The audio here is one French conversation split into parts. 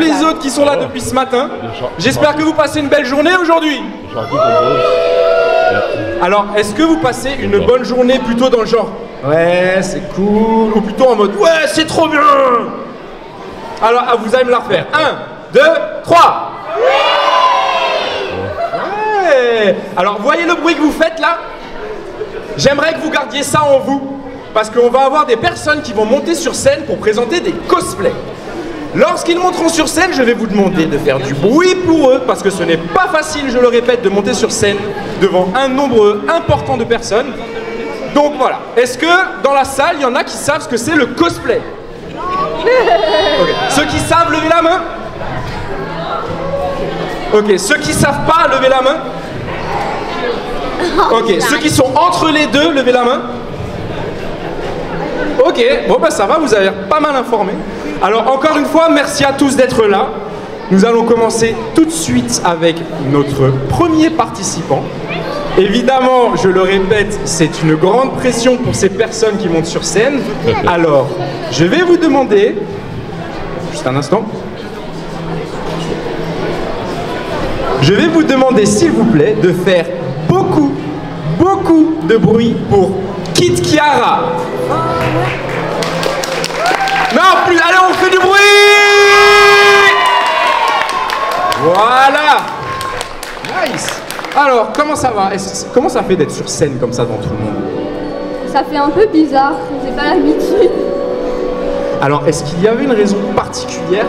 les autres qui sont là depuis ce matin. J'espère que vous passez une belle journée aujourd'hui. Alors, est-ce que vous passez une bonne journée plutôt dans le genre ouais, c'est cool, ou plutôt en mode ouais, c'est trop bien? Alors, vous allez me la refaire. 1, 2, 3. Ouais. Alors, voyez le bruit que vous faites là? J'aimerais que vous gardiez ça en vous, parce qu'on va avoir des personnes qui vont monter sur scène pour présenter des cosplays. Lorsqu'ils monteront sur scène, je vais vous demander de faire du bruit pour eux, parce que ce n'est pas facile, je le répète, de monter sur scène devant un nombre important de personnes. Donc voilà, est-ce que dans la salle, il y en a qui savent ce que c'est le cosplay? Okay. Ceux qui savent, levez la main. Ok, ceux qui savent pas, levez la main. Ok, ceux qui sont entre les deux, levez la main. Ok, bon bah ça va, vous avez pas mal informé. Alors encore une fois, merci à tous d'être là. Nous allons commencer tout de suite avec notre premier participant. Évidemment, je le répète, c'est une grande pression pour ces personnes qui montent sur scène. Alors, je vais vous demander, juste un instant, je vais vous demander s'il vous plaît de faire beaucoup de bruit pour Kit Kiara. Non, plus, allez, on fait du bruit. Voilà. Nice. Alors, comment ça va? Comment ça fait d'être sur scène comme ça devant tout le monde? Ça fait un peu bizarre, j'ai pas l'habitude. Alors, est-ce qu'il y avait une raison particulière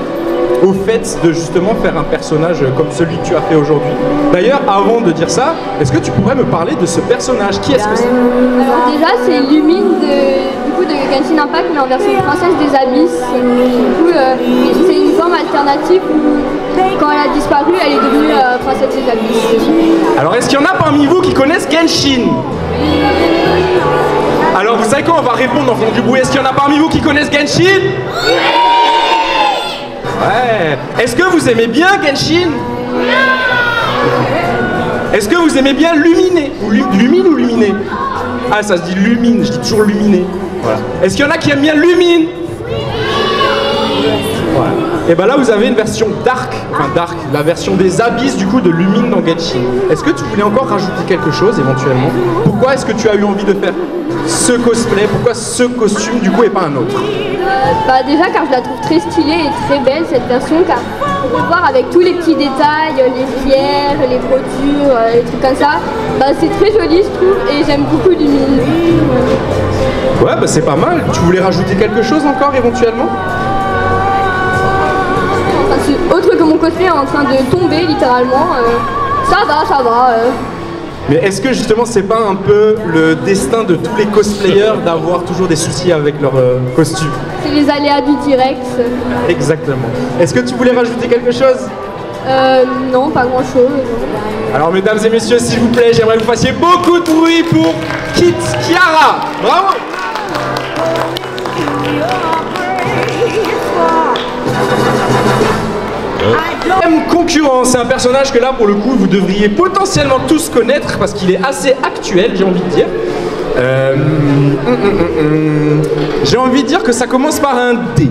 au fait de justement faire un personnage comme celui que tu as fait aujourd'hui? D'ailleurs, avant de dire ça, est-ce que tu pourrais me parler de ce personnage? Qui est-ce que c'est? Alors déjà, c'est Lumine de Genshin Impact, mais en version princesse des abysses. Du coup, c'est une forme alternative où, quand elle a disparu, elle est devenue princesse des abysses. Alors, est-ce qu'il y en a parmi vous qui connaissent Genshin? Alors, vous savez quoi? On va répondre en faisant du bruit. Est-ce qu'il y en a parmi vous qui connaissent Genshin? Ouais. Est-ce que vous aimez bien Genshin? Est-ce que vous aimez bien Luminé? Lumine ou Luminé? Ah, ça se dit Lumine, je dis toujours Luminé. Voilà. Est-ce qu'il y en a qui aiment bien Lumine? Voilà. Et ben là, vous avez une version Dark, la version des abysses du coup de Lumine dans Genshin. Est-ce que tu voulais encore rajouter quelque chose éventuellement? Pourquoi est-ce que tu as eu envie de faire ce cosplay? Pourquoi ce costume du coup et pas un autre? Bah déjà car je la trouve très stylée et très belle cette version, car on peut voir avec tous les petits détails, les pierres, les brodures, les trucs comme ça. Bah c'est très joli je trouve et j'aime beaucoup Lumine. Ouais bah c'est pas mal. Tu voulais rajouter quelque chose encore éventuellement? Autre que mon cosplay est en train de tomber littéralement, ça va. Mais est-ce que justement c'est pas un peu le destin de tous les cosplayers d'avoir toujours des soucis avec leur costume? C'est les aléas du direct. Exactement. Est-ce que tu voulais rajouter quelque chose? Non, pas grand chose. Alors mesdames et messieurs, s'il vous plaît, j'aimerais que vous fassiez beaucoup de bruit pour Kit Kiara. Bravo! Concurrent, c'est un personnage que là pour le coup vous devriez potentiellement tous connaître parce qu'il est assez actuel, j'ai envie de dire. J'ai envie de dire que ça commence par un D.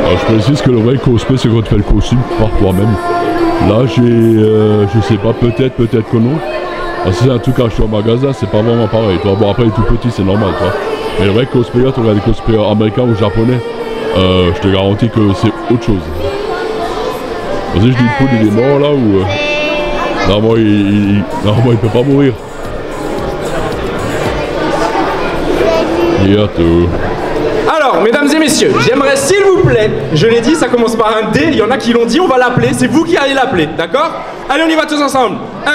Alors, je précise que le vrai cosplay c'est quand tu fais le costume par toi-même. Là je sais pas, peut-être que non. Parce que c'est un truc à acheter au magasin, c'est pas vraiment pareil. Toi. Bon après il est tout petit, c'est normal toi. Mais le vrai cosplayer, tu regardes des cosplayers américains ou japonais, je te garantis que c'est autre chose. Vas-y, je dis une poule, il est mort là ou... Normalement il peut pas mourir. Alors, mesdames et messieurs, j'aimerais s'il vous plaît, je l'ai dit, ça commence par un D, il y en a qui l'ont dit, on va l'appeler, c'est vous qui allez l'appeler, d'accord? Allez, on y va tous ensemble. 1,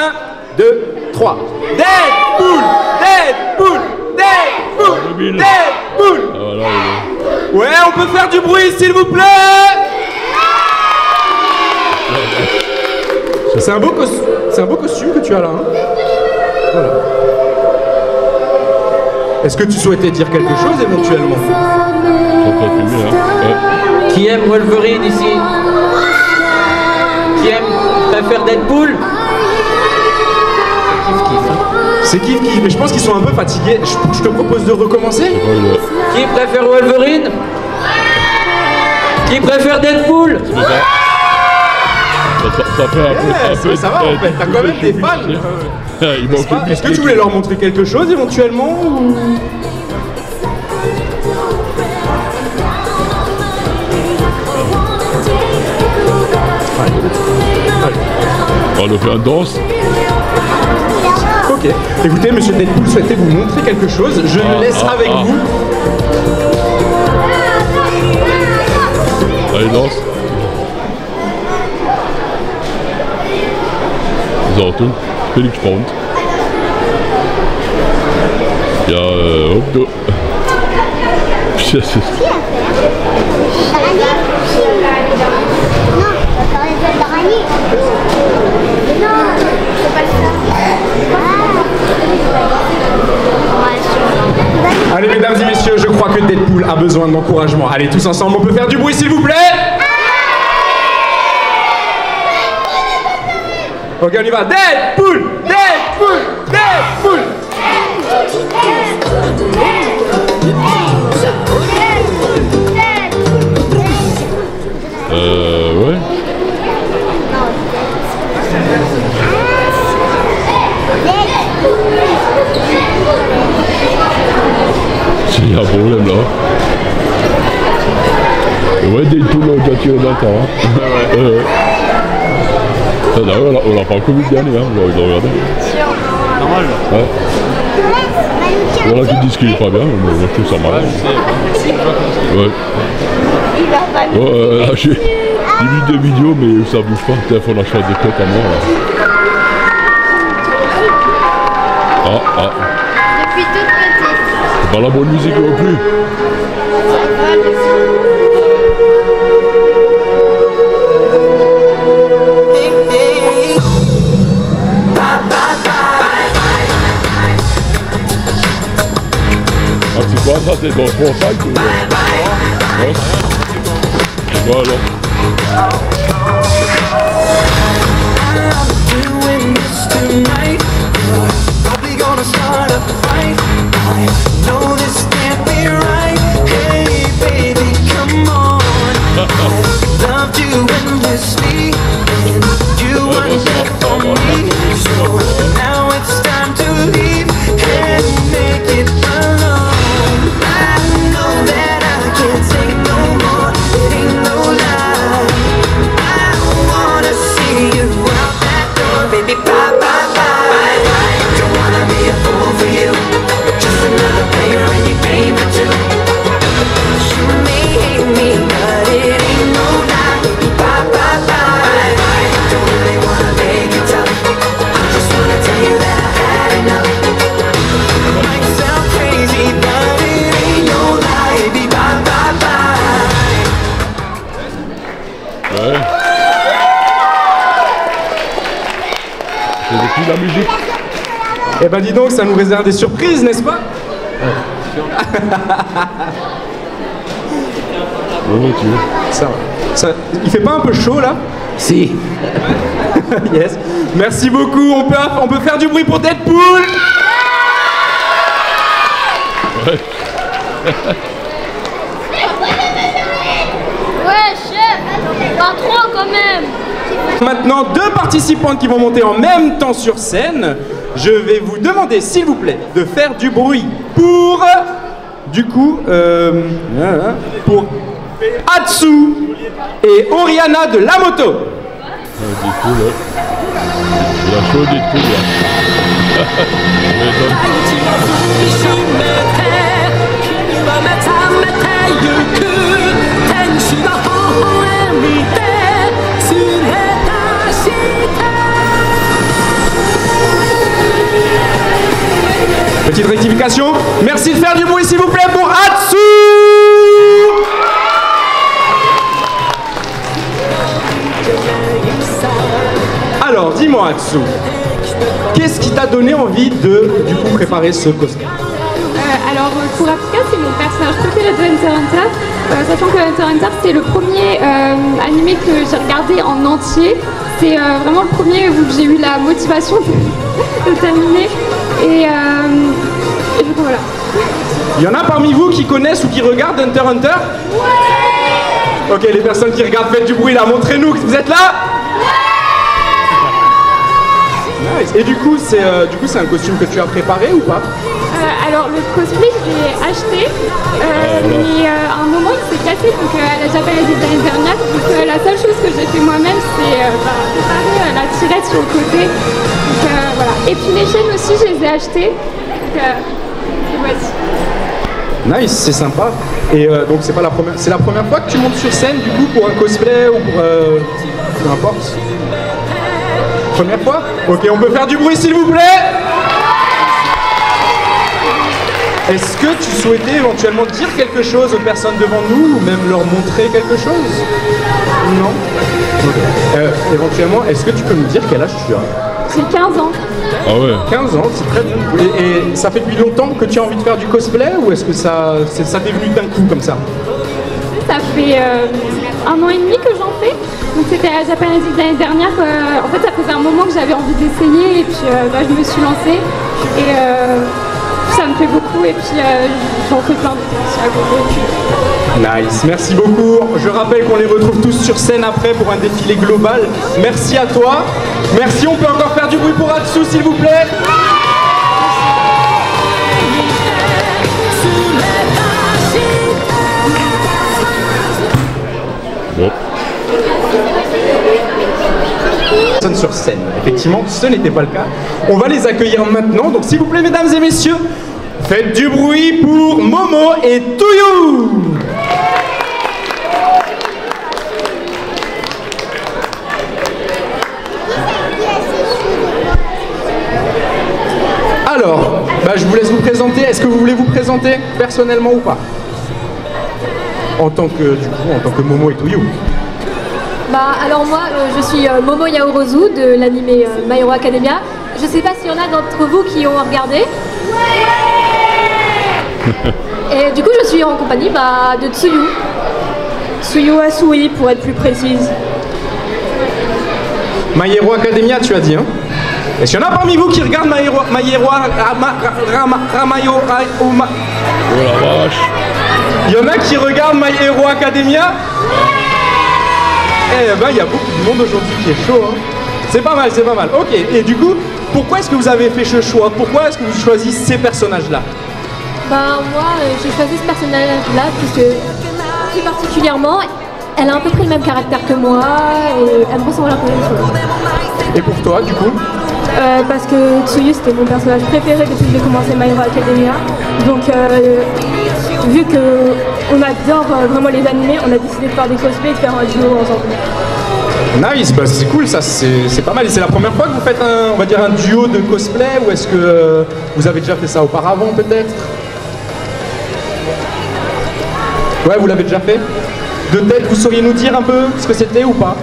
2, 3. Deadpool! Deadpool! Deadpool! Deadpool! Ah, voilà, ouais, on peut faire du bruit s'il vous plaît! C'est un beau costume que tu as là, hein? Voilà. Est-ce que tu souhaitais dire quelque chose éventuellement? Qui aime Wolverine ici? Qui préfère Deadpool? C'est kiff kiff, mais je pense qu'ils sont un peu fatigués. Je te propose de recommencer. Qui préfère Wolverine? Qui préfère Deadpool? Ça fait un peu. Ça va en fait, t'as quand même des fans. Est-ce que tu voulais leur montrer quelque chose éventuellement ou... On le fait un danse. Ok. Écoutez, monsieur Deadpool souhaitait vous montrer quelque chose. Je le laisse avec vous. Allez, danse. So, du, bin ich gespannt. Ja, hopp du. Allez, mesdames et messieurs, je crois que Deadpool a besoin d'encouragement. Allez, tous ensemble, on peut faire du bruit, s'il vous plaît? Ok, on y va. Deadpool! Deadpool! Deadpool! Ouais. Il y a un problème là. Ouais, Deadpool a déjà tiré dans le temps. D'ailleurs, on l'a pas encore vu le dernier, hein, vous l'avez regardé. Normal. Ouais. Voilà qui disent qu'il est pas bien, mais je trouve ça marrant. Ouais. Là, j'ai vu des vidéos, mais ça bouge pas. Il faut la chasse des côtes à mort. Ah. Depuis toute petite. C'est pas la bonne musique non plus. Ah, c'est quoi ça? C'est dans Fortnite ou... Ouais. Ouais, alors. La musique. Eh ben dis donc, ça nous réserve des surprises, n'est-ce pas? Ça, il fait pas un peu chaud là? Si. Yes. Merci beaucoup, on peut faire du bruit pour Deadpool. Ouais. Ouais, chef, pas trop quand même. Maintenant, deux participantes qui vont monter en même temps sur scène. Je vais vous demander, s'il vous plaît, de faire du bruit pour, du coup, pour Atsu et Oriana de la moto. Deadpool, là. Il a chaud, Deadpool, là. Petite rectification. Merci de faire du bruit, s'il vous plaît, pour Atsu. Alors, dis-moi, Atsu, qu'est-ce qui t'a donné envie de, du coup, préparer ce cosplay? Alors, Kurapika, c'est mon personnage préféré de Hunter x Hunter. Sachant que Hunter x Hunter, c'est le premier animé que j'ai regardé en entier. C'est vraiment le premier où j'ai eu la motivation de terminer. Et du coup, voilà. Il y en a parmi vous qui connaissent ou qui regardent Hunter x Hunter? Ouais. Ok, les personnes qui regardent, faites du bruit là, montrez-nous que vous êtes là. Nice. Et du coup, c'est un costume que tu as préparé ou pas? Alors le cosplay je l'ai acheté, mais à un moment il s'est cassé donc à la Japan Expo l'année dernière. Donc la seule chose que j'ai fait moi-même c'est préparer la tirette sur le côté. Donc voilà. Et puis les chaînes aussi je les ai achetées. Donc voici. Nice, c'est sympa. Et donc c'est la première fois que tu montes sur scène du coup pour un cosplay ou pour peu importe. Première fois? Ok, on peut faire du bruit s'il vous plaît. Est-ce que tu souhaitais éventuellement dire quelque chose aux personnes devant nous ou même leur montrer quelque chose? Non? Okay. Éventuellement, est-ce que tu peux me dire quel âge tu as? J'ai 15 ans. Ah ouais. 15 ans, c'est très bien. Et ça fait depuis longtemps que tu as envie de faire du cosplay ou est-ce que ça t'est venu d'un coup comme ça? Ça fait 1 an et demi que j'en fais. Donc c'était à la Japan Expo l'année dernière. En fait, ça faisait un moment que j'avais envie d'essayer et puis je me suis lancée. Et ça me fait beaucoup et puis j'en fais plein d'autres à côté. Nice, merci beaucoup. Je rappelle qu'on les retrouve tous sur scène après pour un défilé global. Merci à toi. Merci, on peut encore faire du bruit pour Atsu s'il vous plaît. Bon. Sur scène. Effectivement, ce n'était pas le cas. On va les accueillir maintenant. Donc s'il vous plaît, mesdames et messieurs, faites du bruit pour Momo et Touyu. Alors, je vous laisse vous présenter. Est-ce que vous voulez vous présenter personnellement ou pas? En tant que Momo et Touyu. Alors moi, je suis Momo Yaoruzu de l'anime My Hero Academia. Je sais pas s'il y en a d'entre vous qui ont regardé. Et du coup, je suis en compagnie de Tsuyu. Tsuyu Asui pour être plus précise. My Hero Academia, tu as dit, hein? Est-ce qu'il y en a parmi vous qui regardent My Hero Oh la vache. Il y en a qui regardent My Hero Academia? Eh ben, il y a beaucoup de monde aujourd'hui qui est chaud, hein. C'est pas mal, c'est pas mal. Ok, et du coup, pourquoi est-ce que vous avez fait ce choix? Pourquoi est-ce que vous choisissez ces personnages-là? Moi, j'ai choisi ce personnage-là puisque, plus particulièrement, elle a à peu près le même caractère que moi et elle me ressemble un peu à la chose. Et pour toi, du coup? Parce que Tsuyu, c'était mon personnage préféré depuis que j'ai commencé My Hero Academia. Donc, vu qu'on adore vraiment les animés, on a décidé de faire des cosplays et de faire un duo ensemble. Nice, c'est cool, ça, c'est pas mal. Et c'est la première fois que vous faites un duo de cosplay ou est-ce que vous avez déjà fait ça auparavant peut-être? Ouais, vous l'avez déjà fait? De tête, vous sauriez nous dire un peu ce que c'était ou pas?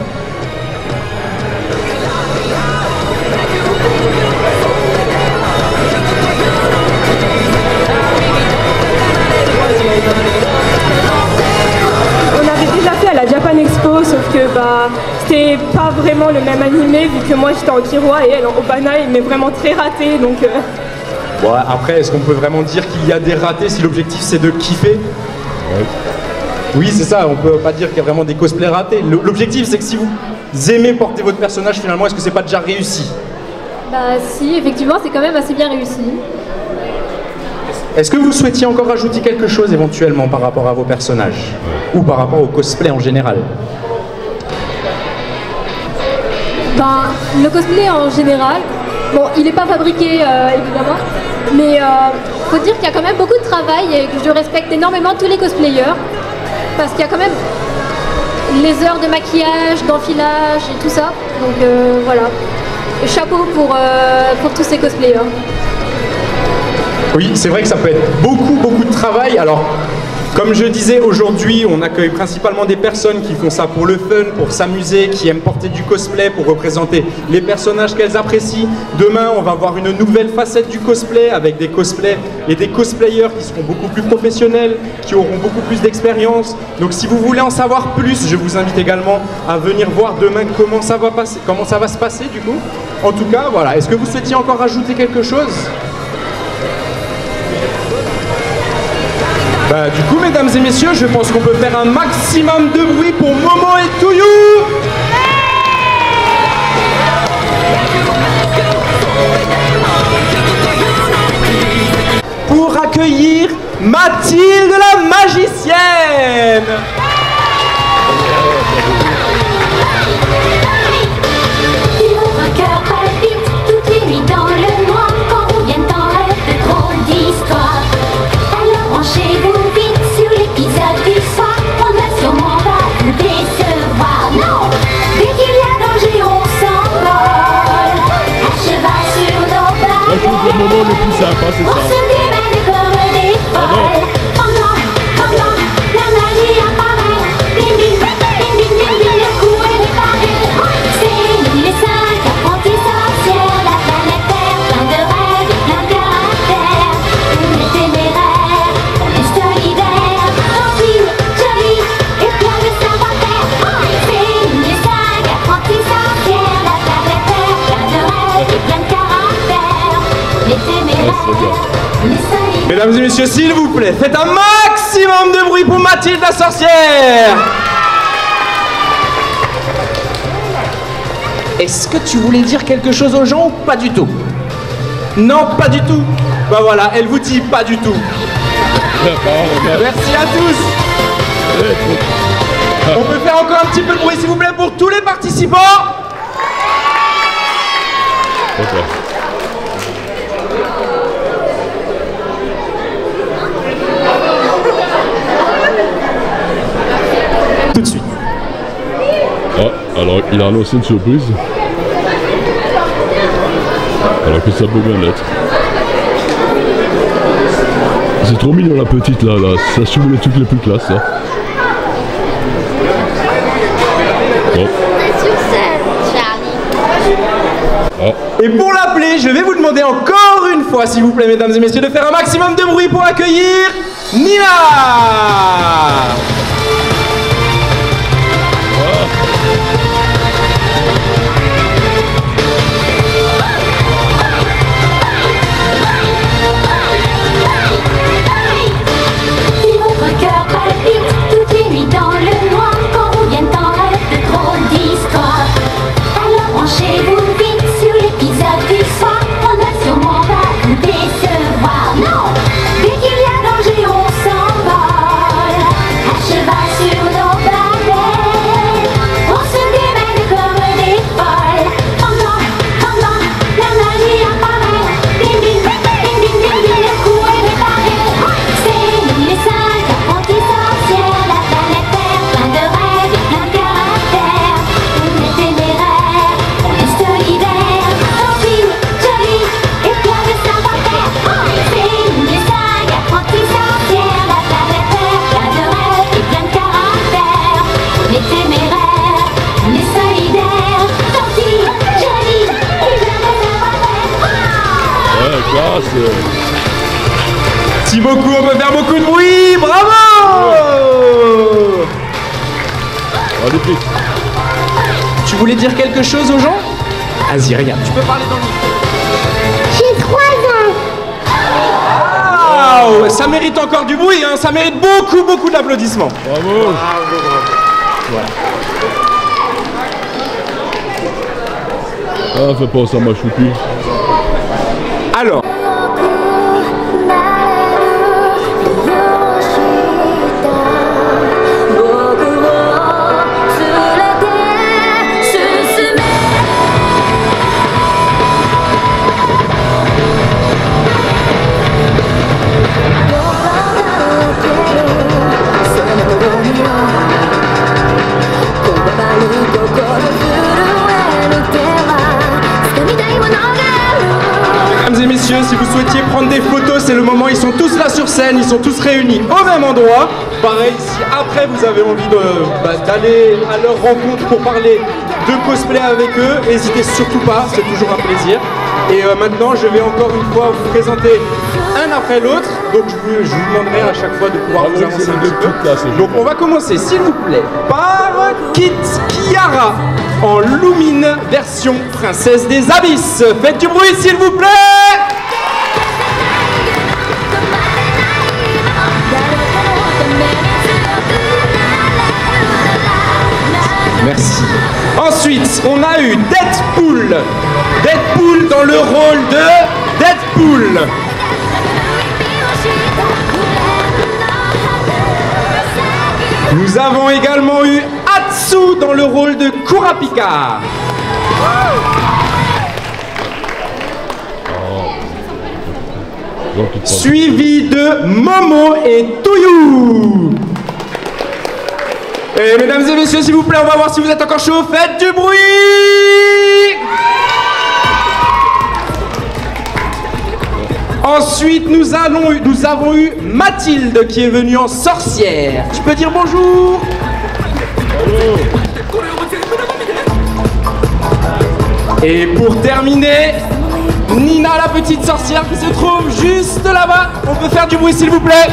La Japan Expo, sauf que c'était pas vraiment le même animé vu que moi j'étais en Kiroa et elle en Obana, mais vraiment très raté donc. Bon, après, est-ce qu'on peut vraiment dire qu'il y a des ratés si l'objectif c'est de kiffer? Ouais. Oui, c'est ça, on peut pas dire qu'il y a vraiment des cosplays ratés. L'objectif c'est que si vous aimez porter votre personnage, finalement, est-ce que c'est pas déjà réussi? Si, effectivement, c'est quand même assez bien réussi. Est-ce que vous souhaitiez encore ajouter quelque chose éventuellement par rapport à vos personnages? Ou par rapport au cosplay en général? Le cosplay en général, bon, il n'est pas fabriqué évidemment, mais faut dire qu'il y a quand même beaucoup de travail et que je respecte énormément tous les cosplayers parce qu'il y a quand même les heures de maquillage, d'enfilage et tout ça. Donc voilà, chapeau pour tous ces cosplayers. Oui, c'est vrai que ça peut être beaucoup de travail. Alors, comme je disais, aujourd'hui, on accueille principalement des personnes qui font ça pour le fun, pour s'amuser, qui aiment porter du cosplay pour représenter les personnages qu'elles apprécient. Demain, on va voir une nouvelle facette du cosplay avec des cosplays et des cosplayers qui seront beaucoup plus professionnels, qui auront beaucoup plus d'expérience. Donc, si vous voulez en savoir plus, je vous invite également à venir voir demain comment ça va se passer du coup. En tout cas, voilà. Est-ce que vous souhaitiez encore ajouter quelque chose ? Bah du coup, mesdames et messieurs, je pense qu'on peut faire un maximum de bruit pour Momo et Touillou. Pour accueillir Mathilde la magicienne. Votre cœur palpite toute les nuits dans le noir quand vous viennent en rêve de trop d'histoires. Alors branchez-vous vite sur l'épisode du soir, on va sûrement pas vous décevoir. Non, dès qu'il y a danger on s'envole, à cheval sur nos Moi, je trouve que le moment le plus sympa, c'est on ça. se démène comme des folles. Pendant la magie apparaît, bing bing bing bing bing bing, le coup est réparé. C'est nous les 5 apprentis sorcières, la planète Terre, plein de rêves et plein de caractères. On est téméraires, on est solidaires, gentils, jolis et plein de savoir-faire. C'est nous les 5 apprentis sorcières, la planète Terre, plein de rêves et plein de caractères. On est téméraires, on est solidaires. Mesdames et messieurs, s'il vous plaît, faites un maximum de bruit pour Mathilde la sorcière. Est-ce que tu voulais dire quelque chose aux gens ou pas du tout? Non, pas du tout. Bah voilà, elle vous dit pas du tout. Merci à tous. On peut faire encore un petit peu de bruit s'il vous plaît pour tous les participants. Ok. Tout de suite. Ah, alors il a annoncé une surprise. Alors que ça peut bien l'être. C'est trop mignon la petite là, ça s'ouvre les trucs les plus classes là. Bon. Sur scène, Charlie. Ah, Et pour l'appeler, je vais vous demander encore une fois, s'il vous plaît, mesdames et messieurs, de faire un maximum de bruit pour accueillir Nina. Si votre cœur palpite toutes les nuits dans le noir quand vous viennent en rêve de trop d'histoires, alors branchez-vous vite sur l'épisode du soir, on va sûrement pas vous décevoir. Non, dès qu'il y a danger on s'envole, à cheval sur nos planètes, on se démène comme des folles. Pendant la magie apparaît, bing bing bing bing bing bing, le coup est réparé. C'est nous les 5 apprentis sorcières, la planète Terre, plein de rêves et plein de caractères. On est téméraires, on est solidaires, gentils, jolis et plein de savoir-faire. C'est nous les 5 apprentis sorcières, la planète Terre, plein de rêves et plein de caractères. On est téméraires, on est solidaires, gentils, jolis et plein de savoir-faire. ouais, classe. Merci beaucoup, on peut faire beaucoup de bruit, bravo. Allez vite. Tu voulais dire quelque chose aux gens? Vas-y, regarde, tu peux parler dans le micro. J'ai 3 ans. Waouh, ça mérite encore du bruit, hein, ça mérite beaucoup, beaucoup d'applaudissements. Bravo. Ah, fais pas ça ma choupi. Alors, mesdames et messieurs, si vous souhaitiez prendre des photos, c'est le moment, ils sont tous là sur scène, ils sont tous réunis au même endroit. Pareil, si après vous avez envie d'aller à leur rencontre pour parler de cosplay avec eux, n'hésitez surtout pas, c'est toujours un plaisir. Et maintenant, je vais encore une fois vous présenter un après l'autre, donc je vous demanderai à chaque fois de pouvoir vous avancer un petit peu. Donc on va commencer, s'il vous plaît, par Kit Kiara en Lumine version princesse des abysses. Faites du bruit, s'il vous plaît. Merci. Ensuite, on a eu Deadpool. Deadpool dans le rôle de Deadpool. Nous avons également eu Atsu dans le rôle de Kurapika. Suivi de Momo et Touyou. Et mesdames et messieurs, s'il vous plaît, on va voir si vous êtes encore chaud. Faites du bruit. Ensuite, nous avons eu Mathilde qui est venue en sorcière. Tu peux dire bonjour? Et pour terminer, Nina la petite sorcière qui se trouve juste là-bas. On peut faire du bruit s'il vous plaît?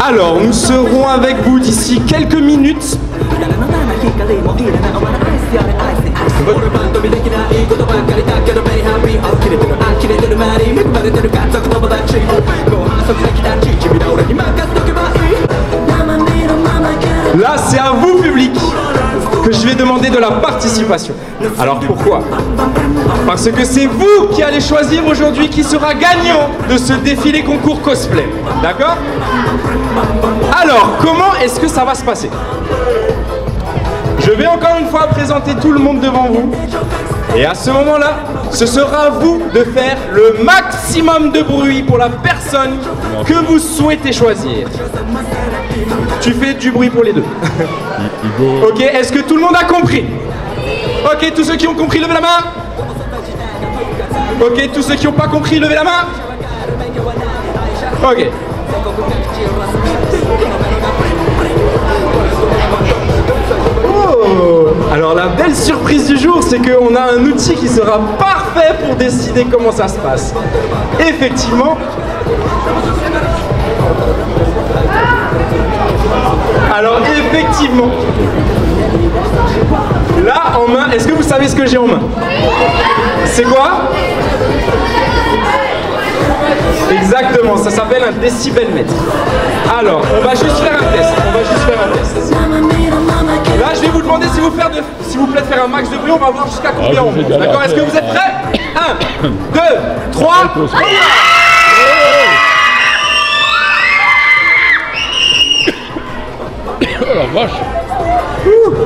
Alors, nous serons avec vous d'ici quelques minutes. Là, c'est à vous, public, que je vais demander de la participation. Alors pourquoi? Parce que c'est vous qui allez choisir aujourd'hui qui sera gagnant de ce défilé concours cosplay. D'accord? Alors, comment est-ce que ça va se passer? Je vais encore une fois présenter tout le monde devant vous. Et à ce moment-là, ce sera à vous de faire le maximum de bruit pour la personne que vous souhaitez choisir. Tu fais du bruit pour les deux. Ok, est-ce que tout le monde a compris? Ok, tous ceux qui ont compris, levez la main. Ok, tous ceux qui n'ont pas compris, levez la main. Ok. Oh, alors la belle surprise du jour, c'est qu'on a un outil qui sera parfait pour décider comment ça se passe. Effectivement. Alors effectivement, là en main, est-ce que vous savez ce que j'ai en main? C'est quoi? Exactement, ça s'appelle un décibelmètre. Alors, on va juste faire un test. Là, je vais vous demander s'il vous plaît de faire un max de bruit. On va voir jusqu'à combien on monte. D'accord? Est-ce que vous êtes prêts? 1, 2, 3. Oh la vache!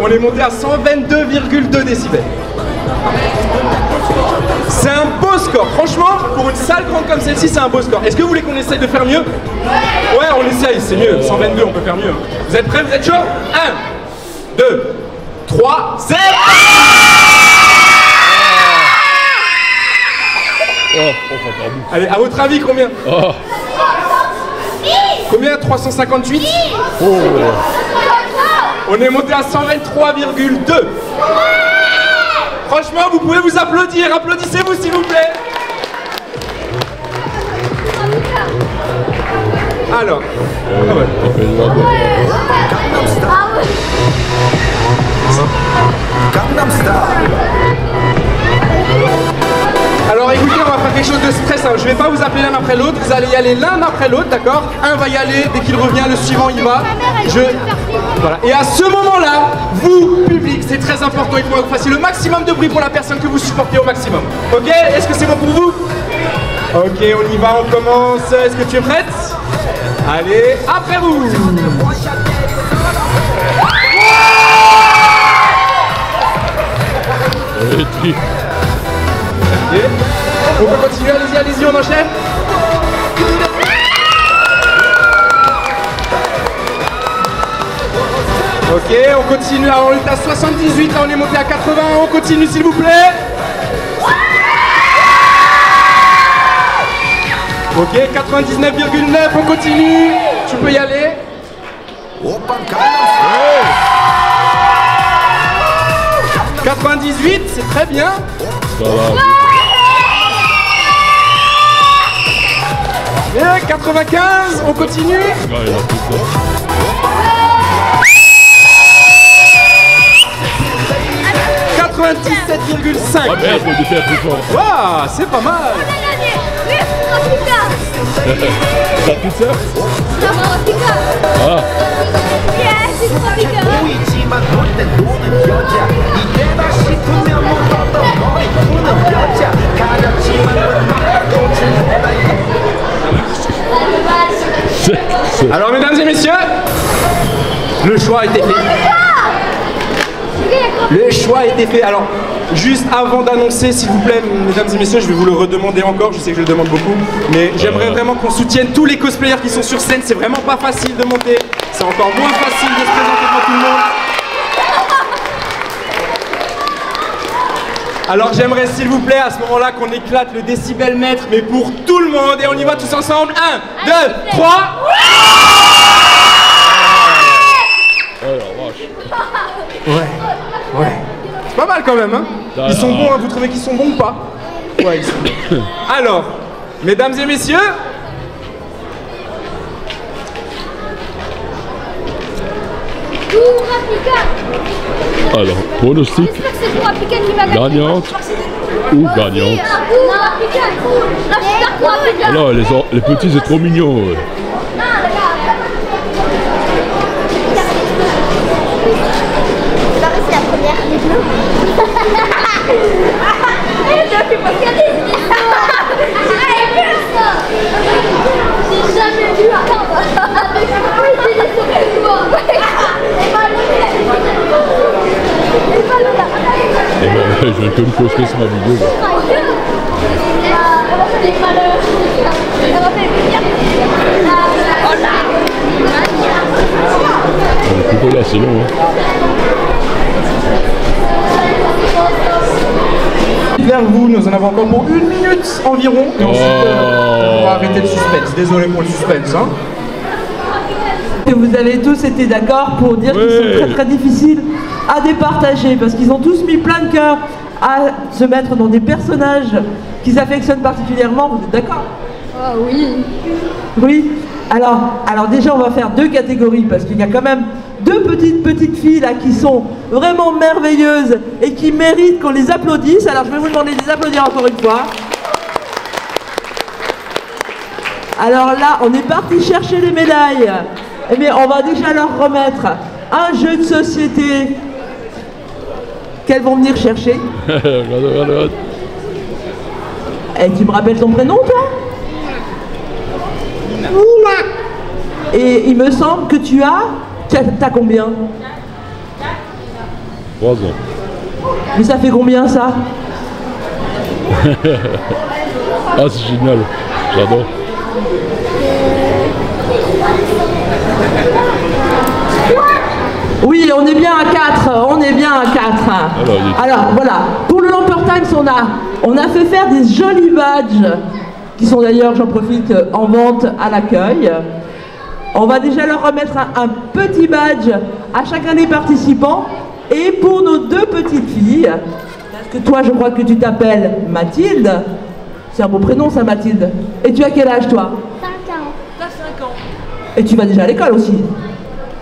On est monté à 122,2 décibels. C'est un beau score. Franchement, pour une salle grande comme celle-ci, c'est un beau score. Est-ce que vous voulez qu'on essaye de faire mieux? Ouais, on essaye, c'est mieux. 122, on peut faire mieux. Vous êtes prêts? Vous êtes chaud? 1, 2, 3, 7. Allez, à votre avis, combien? Combien? 358? On est monté à 123,2. Franchement, vous pouvez vous applaudir. Applaudissez-vous, s'il vous plaît. Alors. Alors écoutez, on va faire quelque chose de stressant. Je vais pas vous appeler l'un après l'autre. Vous allez y aller l'un après l'autre, d'accord? Un va y aller, dès qu'il revient, le suivant y va. Voilà. Et à ce moment-là, vous, public, c'est très important, il faut que vous fassiez le maximum de bruit pour la personne que vous supportez au maximum. Ok? Est-ce que c'est bon pour vous? Ok, on y va, on commence. Est-ce que tu es prête? Allez, après vous! Okay. On peut continuer, allez-y, on enchaîne. Ok, on continue, là on est à 78, là on est monté à 80, on continue s'il vous plaît. Ok, 99,9, on continue, tu peux y aller. 98, c'est très bien. Et 95, on continue. 97,5. Ah merde, on était plus fort. Waouh, c'est pas mal. Ta petite sœur? Ah. Alors, mesdames et messieurs, le choix a été fait. Le choix a été fait. Alors, juste avant d'annoncer, s'il vous plaît, mesdames et messieurs, je vais vous le redemander encore, je sais que je le demande beaucoup, mais j'aimerais vraiment qu'on soutienne tous les cosplayers qui sont sur scène. C'est vraiment pas facile de monter, c'est encore moins facile de se présenter devant tout le monde. Alors j'aimerais s'il vous plaît à ce moment-là qu'on éclate le décibelmètre, mais pour tout le monde, et on y va tous ensemble. 1, 2, 3. Ouais. C'est pas mal quand même, hein. Ils sont bons, hein. Vous trouvez qu'ils sont bons ou pas? Ouais, ils sont bons. Alors, mesdames et messieurs, alors, pronostic gagnante ou gagnante? Alors, les petits, c'est trop mignon. Ouais. C'est la première des bleus. J'ai jamais vu Je vais que me causer sur ma vidéo. Là, c'est long, hein. vers vous, nous en avons encore pour 1 minute environ. Et ensuite, on va arrêter le suspense. Désolé pour le suspense. Hein. Que vous avez tous été d'accord pour dire qu'ils sont très très difficiles à départager parce qu'ils ont tous mis plein de cœur à se mettre dans des personnages qu'ils affectionnent particulièrement. Vous êtes d'accord? Ah oui. Oui. Alors déjà on va faire 2 catégories parce qu'il y a quand même 2 petites filles là qui sont vraiment merveilleuses et qui méritent qu'on les applaudisse. Alors je vais vous demander de les applaudir encore une fois. Alors là on est parti chercher les médailles. Eh bien on va déjà leur remettre un jeu de société qu'elles vont venir chercher. Regarde. Et tu me rappelles ton prénom toi? Nina. Et il me semble que tu as combien? 3 ans. Mais ça fait combien ça? Ah c'est génial, j'adore. Oui, on est bien à 4, on est bien à 4. Alors voilà, pour le Lamper Times, on a fait faire des jolis badges, qui sont d'ailleurs, j'en profite, en vente à l'accueil. On va déjà leur remettre un petit badge à chacun des participants. Et pour nos 2 petites filles, parce que toi je crois que tu t'appelles Mathilde, c'est un beau prénom ça Mathilde. Et tu as quel âge toi? 5 ans. T'as 5 ans. Et tu vas déjà à l'école aussi?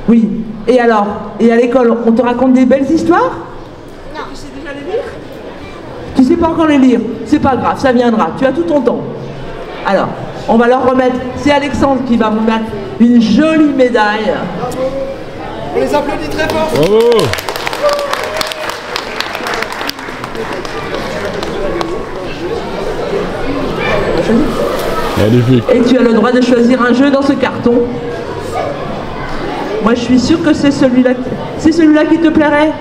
Oui. Et alors? Et à l'école, on te raconte des belles histoires? Non. Tu sais déjà les lire? Tu sais pas encore les lire? C'est pas grave, ça viendra. Tu as tout ton temps. Alors, on va leur remettre, c'est Alexandre qui va vous mettre une jolie médaille. On les applaudit très fort. Bravo. Magnifique. Et tu as le droit de choisir un jeu dans ce carton. Moi, je suis sûre que c'est celui-là qui te plairait.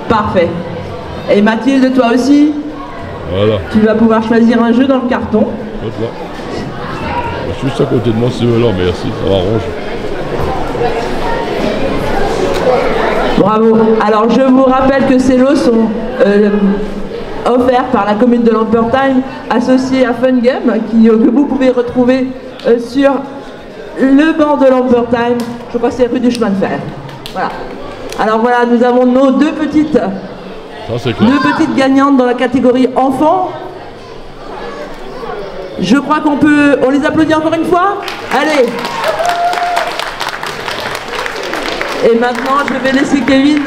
Parfait. Et Mathilde, toi aussi, Voilà. tu vas pouvoir choisir un jeu dans le carton. Hop là. Je suis juste à côté de moi, c'est là, merci, ça m'arrange. Bravo. Alors, je vous rappelle que ces lots sont offerts par la commune de Lampertheim, associée à Fun Game, que vous pouvez retrouver sur le banc de Lampertheim. Je crois que c'est rue du chemin de fer. Voilà. Alors voilà, nous avons nos 2 petites, Ça c'est clair. 2 petites gagnantes dans la catégorie enfants. Je crois on les applaudit encore une fois. Allez. Et maintenant, je vais laisser Kevin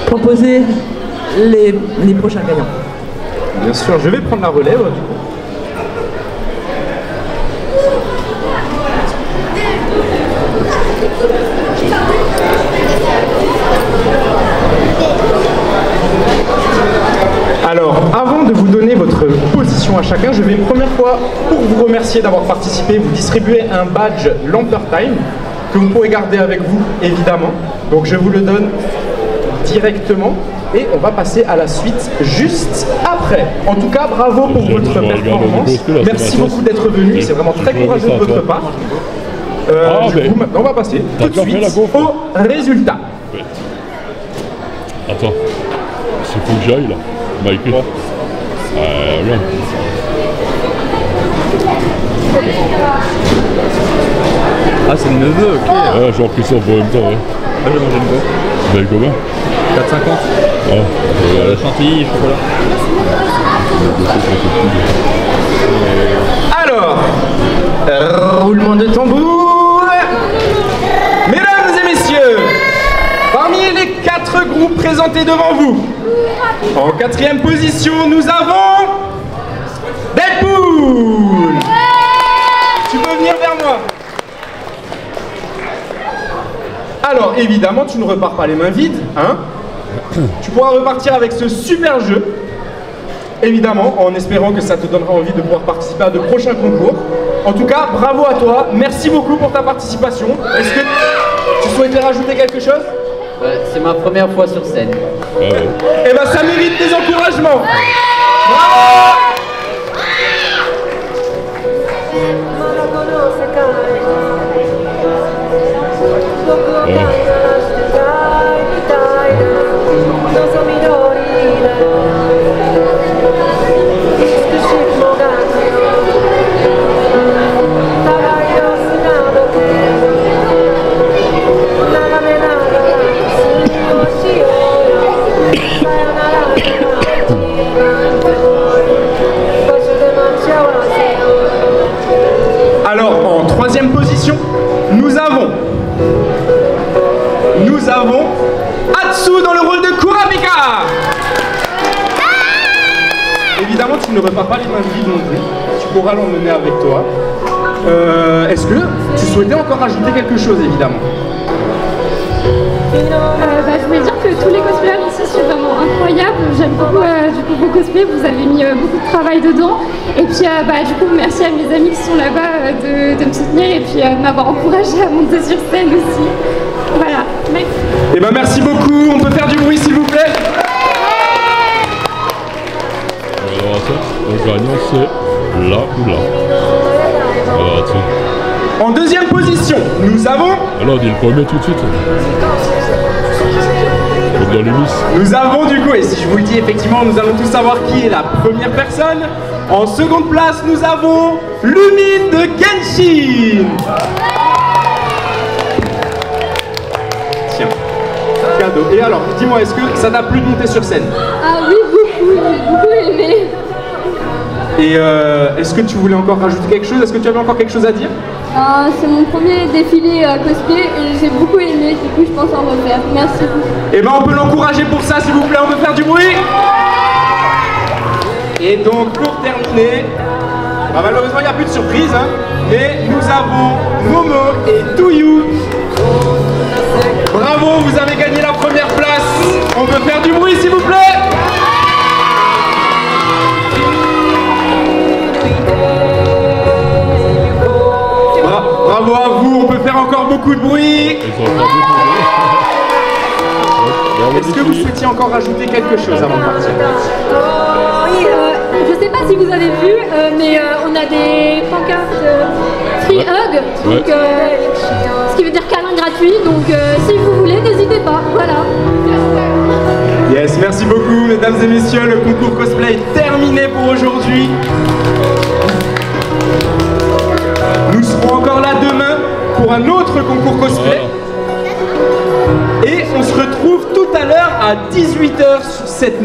proposer les prochains gagnants. Bien sûr, je vais prendre la relève du coup. Alors, avant de vous donner votre position à chacun, je vais une première fois, pour vous remercier d'avoir participé, vous distribuer un badge Lampertime que vous pourrez garder avec vous, évidemment. Donc je vous le donne directement et on va passer à la suite juste après. En tout cas, bravo pour votre performance. Merci beaucoup d'être venu, c'est vraiment très courageux de votre part. Du coup, maintenant, on va passer tout de suite au résultat. Attends, il faut que j'aille là. Mike. Là. Ah, c'est le neveu, ok. Ouais, j'ai repris ça pour en même temps. Ouais. Ah, j'ai mangé le go. Vous avez combien? 4,50. Ah, chantilly, chocolat. Alors, roulement de tambour. Mesdames et messieurs, parmi les 4 groupes présentés devant vous, en 4e position, nous avons Deadpool. Tu peux venir vers moi. Alors, évidemment, tu ne repars pas les mains vides, hein. Tu pourras repartir avec ce super jeu, évidemment, en espérant que ça te donnera envie de pouvoir participer à de prochains concours. En tout cas, bravo à toi, merci beaucoup pour ta participation. Est-ce que tu souhaitais rajouter quelque chose? C'est ma première fois sur scène. Eh ben, ça mérite des encouragements. Bravo! Alors, en 3e position, nous avons Atsu dans le rôle de Kurapika. Évidemment, tu ne repars pas les mains vides non plus. Tu pourras l'emmener avec toi. Est-ce que tu souhaitais encore ajouter quelque chose, évidemment? Je voulais dire que tous les cosplayers ici sont vraiment incroyables. J'aime beaucoup du coup, vos cosplays, vous avez mis beaucoup de travail dedans. Et puis du coup merci à mes amis qui sont là-bas de me soutenir et puis de m'avoir encouragé à monter sur scène aussi. Voilà, merci. Eh ben merci beaucoup, on peut faire du bruit s'il vous plaît. alors attends, le gagnant c'est là ou là. Alors attends. En 2e position, nous avons... Alors on dit le premier tout de suite. Dans les miss. Nous avons du coup, et si je vous le dis effectivement, nous allons tous savoir qui est la première personne. En 2e place, nous avons Lumine de Genshin. Tiens, cadeau. Et alors, dis-moi, est-ce que ça t'a plu de monter sur scène? Ah oui, beaucoup, j'ai beaucoup aimé. Et est-ce que tu voulais encore rajouter quelque chose? Est-ce que tu avais encore quelque chose à dire? C'est mon premier défilé cosplay et j'ai beaucoup aimé, du coup je pense en refaire. Merci beaucoup. Et ben on peut l'encourager pour ça s'il vous plaît, on peut faire du bruit. Et donc pour terminer, malheureusement il n'y a plus de surprise, hein, mais nous avons Momo et Touyu. Bravo, vous avez gagné la première place. On peut faire du bruit s'il vous plaît. Bravo à vous, on peut faire encore beaucoup de bruit. Est-ce que vous souhaitiez encore rajouter quelque chose avant de partir? Je sais pas si vous avez vu, mais on a des pancartes Free Hug, donc, ce qui veut dire câlin gratuit, donc si vous voulez, n'hésitez pas, voilà. Yes, merci beaucoup mesdames et messieurs, le concours cosplay est terminé pour aujourd'hui. Nous serons encore là demain pour un autre concours cosplay. Et on se retrouve tout à l'heure à 18h sur cette